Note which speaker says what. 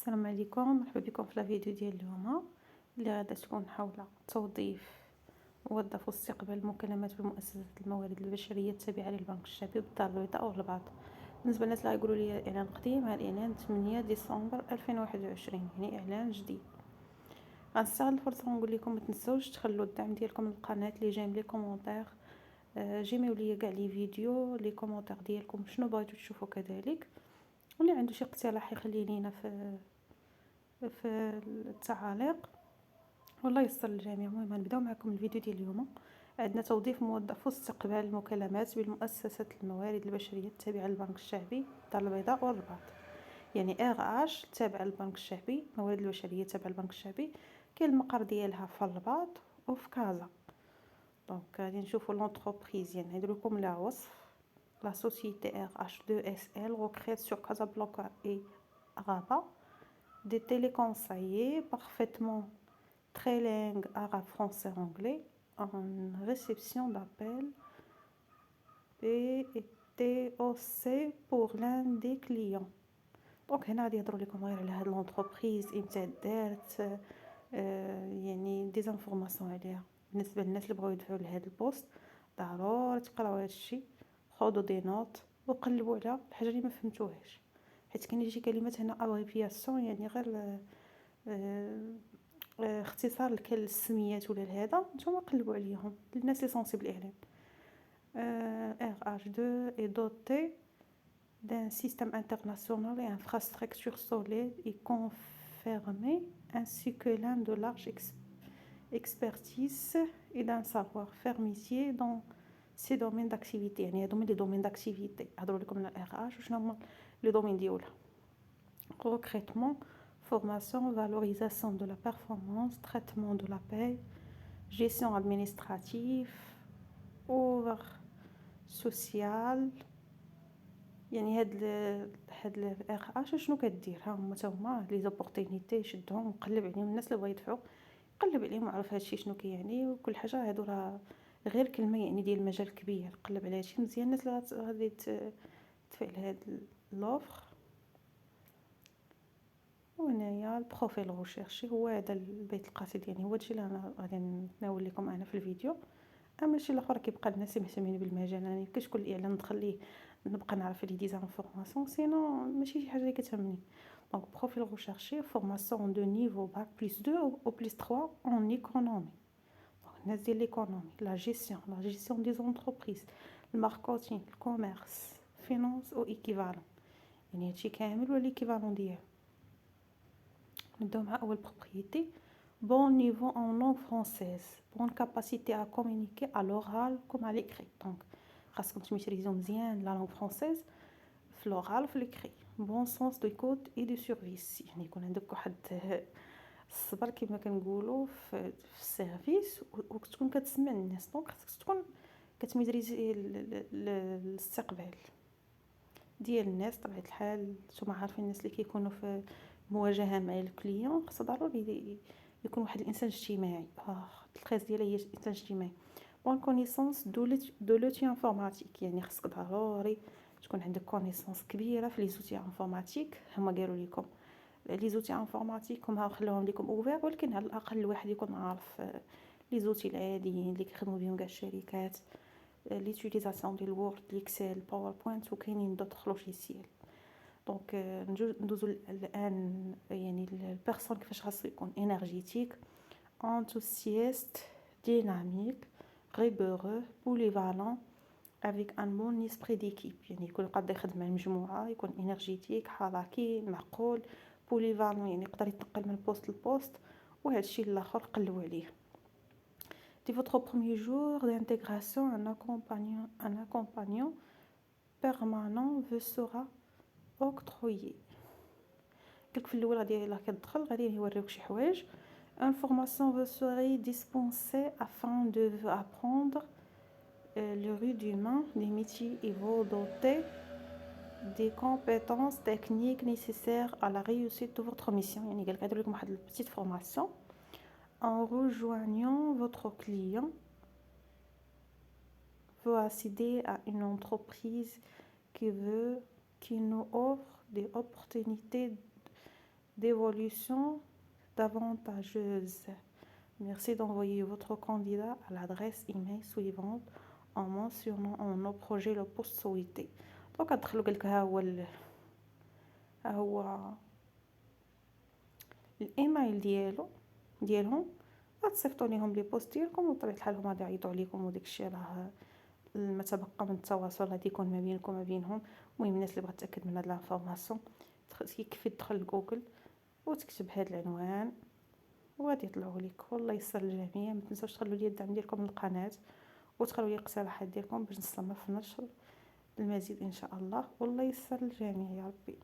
Speaker 1: السلام عليكم، مرحبا بكم في لا فيديو ديال اليوم اللي غادا تكون حول توظيف موظف واستقبال المكالمات بمؤسسة الموارد البشرية التابعة للبنك الشعبي بالدار البيضاء أو الرباط. بالنسبة للناس اللي غيقولوا لي إعلان قديم، هذا الإعلان 8 ديسمبر 2021، يعني إعلان جديد. غنستغل الفرصة ونقول لكم ما تنسوش تخلوا الدعم ديالكم للقناة، اللي جايب لي كومونتير، جيميو لي كاع لي فيديو لي كومونتير ديالكم شنو بغيتو تشوفوا، كذلك واللي عنده شي اقتراح يخليه لينا في التعاليق، والله يسر الجميع. المهم غنبداو معكم الفيديو ديال اليوم. عندنا توظيف موظف واستقبال المكالمات بالمؤسسة الموارد البشرية التابعة للبنك الشعبي الدار البيضاء والرباط، يعني RH تابعة للبنك الشعبي، الموارد البشرية تابعة للبنك الشعبي. كاين المقر ديالها في الرباط وفي كازا. دونك غادي نشوفوا لونتربريز، يعني ندير لكم لا وصف. La société RH2SL recrute sur Casablanca et Rabat des téléconseillers parfaitement trilingues arabe, français, anglais en réception d'appel et TOC pour l'un des clients. دونك هنا غادي يهضروا لكم غير على هاد لونتربريز، امتى دارت، يعني دي زانفورماسيون عليها. بالنسبه للناس اللي بغاو يدفعوا لهاد البوست ضروري تقراو هاد الشيء، خذوا دي نوت وقلبوا على الحاجه اللي ما فهمتوهاش، حيت كاين شي كلمات هنا ابريفياسيون، يعني غير اختصار السميات ولا هذا، نتوما قلبوا عليهم. للناس اللي سونسيبل اعلان. RH2 est doté d'un système international et infrastructure solide et confirmée, ainsi que l'un de large expertise et d'un savoir-faire métier dans ces domaines d'activité. يعني هادو هما لي دومين داكتيفيتي. هضروا لكم على RH وشنو هما لي دومين ديالها. Recrutement, formation, valorisation de la performance, traitement de la paie, gestion administrative, ouvre social. يعني هاد ال RH شنو كدير؟ ها هما لي زوبورتينيتي، شدهم وقلب عليهم. الناس اللي بغا يدفعوا قلب عليهم وعرف هادشي شنو كيعني، وكل حاجه هادو راه غير كلمه يعني ديال المجال كبير. قلب على هادشي مزيان. الناس اللي غادي تدفع لهاد لوفر. وهنايا البروفيل غوشيرشي، هو هذا البيت القصيد، يعني هو هادشي اللي انا غادي نتناول لكم انا في الفيديو. اما الشيء الاخر كيبقى الناس مهتمين بالمجال، انا ميمكنش كل اعلان ندخل ليه نبقى نعرف لي دي زانفورماسيون، سينو ماشي شي حاجه اللي كتهمني. دونك بروفيل غوشيرشي، فورماسيون دو نيفو باك بلس 2 او بلس 3 اون ايكونومي. الناس ديال ليكونومي، لا جيستيون دي زونتربريز، الماركتينغ، الكوميرس، فينانس او ايكيفالون، يعني هادشي كامل ولا ليكيفالون ديالو. نبداو مع اول بروبريتي. bon niveau en langue française, bonne capacité à communiquer à l'oral comme à l'écrit. donc خاصكم تميتريزيو مزيان لا لونغ فرونسيز في لورال وفي ليكري. bon sens de écoute et de service، يعني يكون عندك واحد الصبر كما كنقولوا في السيرفيس، وتكون كتسمع الناس. دونك خاصك تكون كتميتريزي الاستقبال ديال الناس. طبيعه الحال نتوما عارفين الناس اللي كيكونوا في مواجهه مع الكليون خاص ضروري يكون واحد الانسان اجتماعي. الخاص ديالها هي انسان اجتماعي. بون كونيسونس دو لوتي انفورماتيك، يعني خاصك ضروري تكون عندك كونيسونس كبيره في لي زوتي انفورماتيك. هما قالوا لكم لي زوتي انفورماتيك هما خلوهم لكم اوفير، ولكن على الاقل الواحد يكون عارف لي زوتي العاديين اللي كيخدموا بهم كاع الشركات، ليوتيليزاسيون ديال الوورد، ليكسل، باوربوينت، وكاينين دوطخ لوجيسيال. دونك ندوزو الان يعني البيرسون كيفاش خاصو يكون انرجيتيك، enthousiaste, dynamique, rigoureux, polyvalent, avec un bon esprit d'équipe. يعني يكون قادر يخدم مع المجموعه، يكون انرجيتيك، حركي، معقول، بوليفالون، يعني يقدر يتنقل من بوست لبوست. وهذا الشيء الاخر قلوا عليه. Dès votre premier jour d'intégration, un accompagnant permanent vous sera octroyé. قلك في الاول غادي كتدخل غادي يوريوك شي حوايج. Une formation vous serait dispensée afin de vous apprendre le rudiment des métiers et vous doter des compétences techniques nécessaires à la réussite de votre mission. يعني قالك غادي لكم واحد البيتيت فورماسيون. En rejoignant votre client, vous accédez à une entreprise qui nous offre des opportunités d'évolution d'avantageuse. Merci d'envoyer votre candidat à l'adresse email suivante en mentionnant en nos projets le post souhaité. دونك غتدخلوا قالك ها هو الايميل ديالهم، غتصيفطوا ليهم لي بوست ديالكم، وبطبيعه الحال هما غادي يعيطوا عليكم، وداك الشيء راه ما تبقى من التواصل غادي يكون ما بينكم وما بينهم. المهم الناس اللي بغات تاكد من هاد لانفورماسيون يكفي تدخل لجوجل وتكتب هاد العنوان وغادي يطلعوا لك. والله يسر الجميع. ما تنساوش تخلوا لي الدعم ديالكم للقناه، وتخلوا لي الاقتراحات ديالكم باش نستمر في نشر المزيد ان شاء الله. والله يسر الجميع يا ربي.